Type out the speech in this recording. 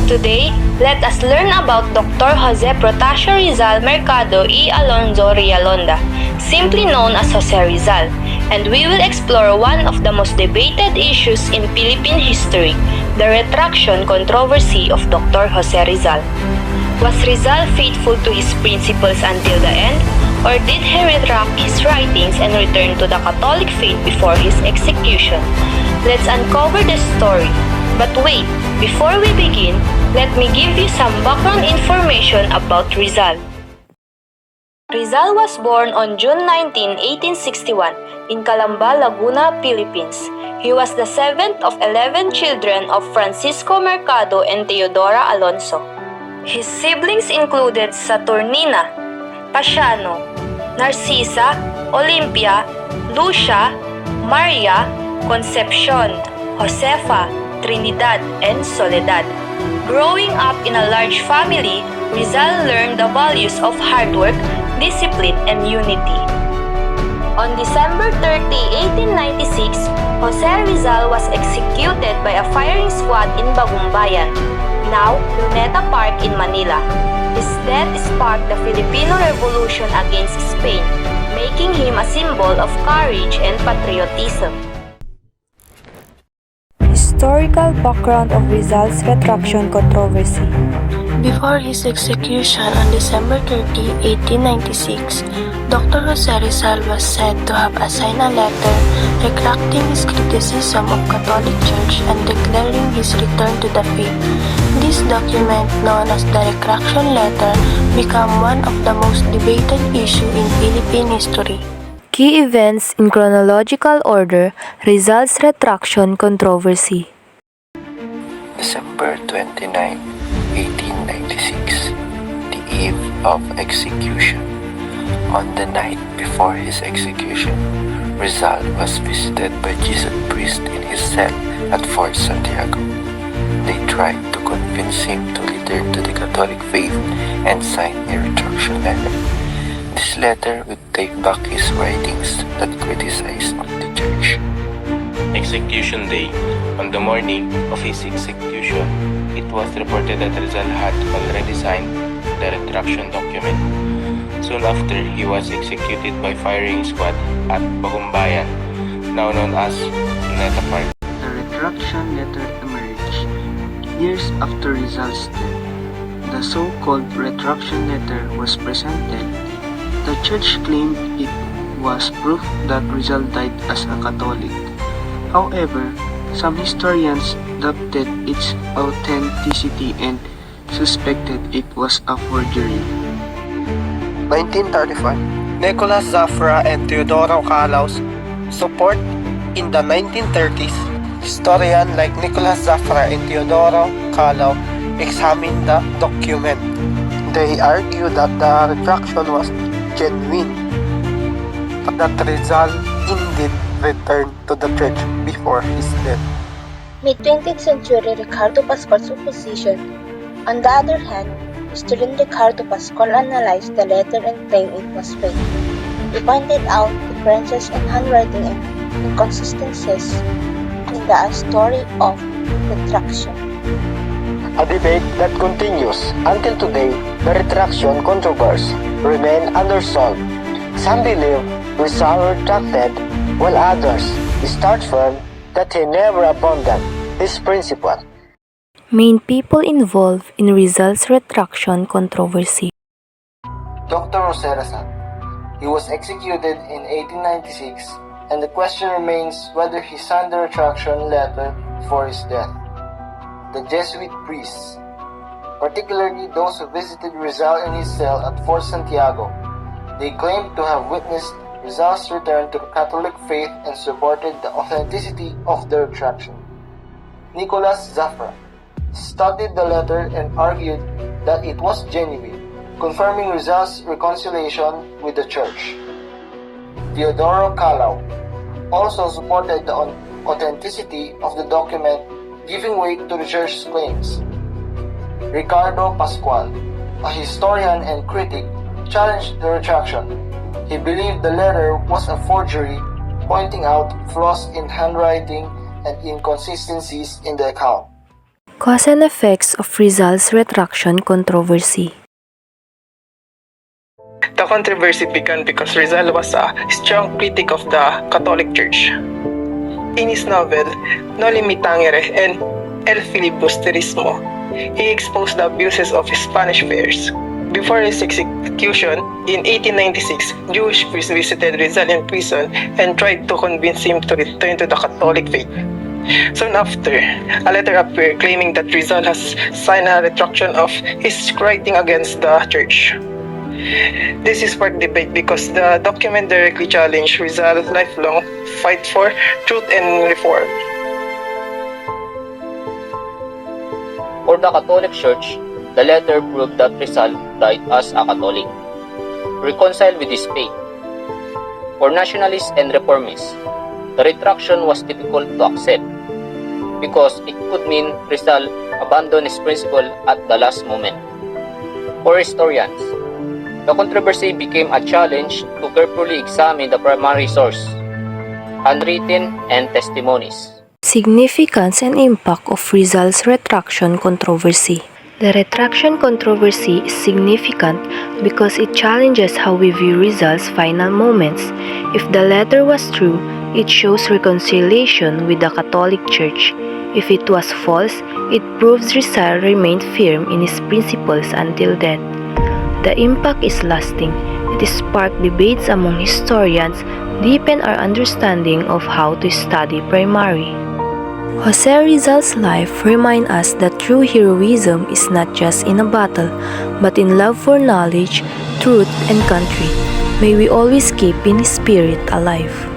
Today, let us learn about Dr. Jose Protasio Rizal Mercado y Alonzo Rialonda, simply known as Jose Rizal, and we will explore one of the most debated issues in Philippine history, the retraction controversy of Dr. Jose Rizal. Was Rizal faithful to his principles until the end, or did he retract his writings and return to the Catholic faith before his execution? Let's uncover the story. But wait, before we begin, let me give you some background information about Rizal. Rizal was born on June 19, 1861 in Calamba, Laguna, Philippines. He was the seventh of 11 children of Francisco Mercado and Teodora Alonso. His siblings included Saturnina, Pasiano, Narcisa, Olympia, Lucia, Maria, Concepcion, Josefa, Trinidad, and Soledad. Growing up in a large family, Rizal learned the values of hard work, discipline, and unity. On December 30, 1896, Jose Rizal was executed by a firing squad in Bagumbayan, now Luneta Park in Manila. His death sparked the Filipino Revolution against Spain, making him a symbol of courage and patriotism. Historical background of Rizal's retraction controversy. Before his execution on December 30, 1896, Dr. Jose Rizal was said to have assigned a letter retracting his criticism of Catholic Church and declaring his return to the faith. This document, known as the Retraction Letter, became one of the most debated issues in Philippine history. Key events in chronological order, Rizal's retraction controversy. December 29, 1896, the eve of execution. On the night before his execution, Rizal was visited by Jesuit priests in his cell at Fort Santiago. They tried to convince him to return to the Catholic faith and sign a retraction letter. This letter would take back his writings that criticized the church. Execution day. On the morning of his execution, it was reported that Rizal had already signed the retraction document. Soon after, he was executed by firing squad at Bagumbayan, now known as Luneta Park. The retraction letter emerged years after Rizal's death. The so-called retraction letter was presented. The church claimed it was proof that Rizal died as a Catholic. However, some historians doubted its authenticity and suspected it was a forgery. 1935, Nicolas Zafra and Teodoro Calau's support in the 1930s. Historians like Nicolas Zafra and Teodoro Calau examined the document. They argued that the retraction was genuine, that Rizal indeed returned to the church before his death. Mid-20th century Ricardo Pascual's opposition. On the other hand, historian Ricardo Pascual analyzed the letter and claimed it was fake. He pointed out differences in handwriting and inconsistencies in the story of retraction. A debate that continues until today. The retraction controversy remains unresolved. Some believe Rizal retracted, while others stand firm that he never abandoned his principle. Main people involved in Rizal's retraction controversy. Dr. Jose Rizal. He was executed in 1896, and the question remains whether he signed the retraction letter before his death. The Jesuit priests, particularly those who visited Rizal in his cell at Fort Santiago, they claimed to have witnessed Rizal's return to the Catholic faith and supported the authenticity of the retraction. Nicolas Zafra studied the letter and argued that it was genuine, confirming Rizal's reconciliation with the church. Teodoro Calau also supported the authenticity of the document, giving weight to the church's claims. Ricardo Pascual, a historian and critic, challenged the retraction. He believed the letter was a forgery, pointing out flaws in handwriting and inconsistencies in the account. Cause and effects of Rizal's retraction controversy. The controversy began because Rizal was a strong critic of the Catholic Church. In his novel, Noli Me Tangere and El Filibusterismo, he exposed the abuses of Spanish fairs. Before his execution in 1896, Jewish priests visited Rizal in prison and tried to convince him to return to the Catholic faith. Soon after, a letter appeared claiming that Rizal has signed a retraction of his writing against the church. This is sparked debate because the document directly challenged Rizal's lifelong fight for truth and reform. For the Catholic Church, the letter proved that Rizal died as a Catholic, reconciled with his faith. For nationalists and reformists, the retraction was difficult to accept because it could mean Rizal abandoned his principle at the last moment. For historians, the controversy became a challenge to carefully examine the primary source, handwritten and testimonies. Significance and impact of Rizal's retraction controversy. The retraction controversy is significant because it challenges how we view Rizal's final moments. If the letter was true, it shows reconciliation with the Catholic Church. If it was false, it proves Rizal remained firm in his principles until death. The impact is lasting. It sparked debates among historians, deepened our understanding of how to study primary. Jose Rizal's life reminds us that true heroism is not just in a battle, but in love for knowledge, truth, and country. May we always keep in spirit alive.